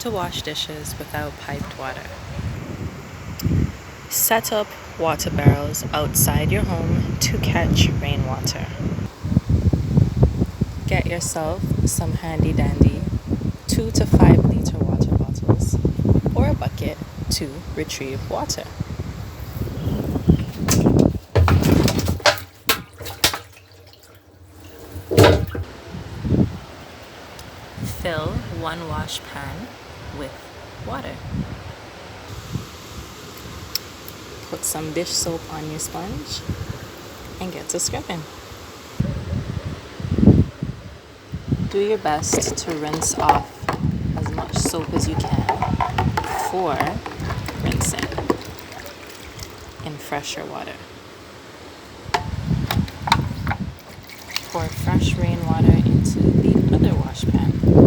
to wash dishes without piped water. Set up water barrels outside your home to catch rainwater. Get yourself some handy dandy 2 to 5 liter water bottles or a bucket to retrieve water. Fill 1 wash pan with water. Put some dish soap on your sponge and get to scrubbing. Do your best to rinse off as much soap as you can before rinsing in fresher water. Pour fresh rainwater into the other wash pan.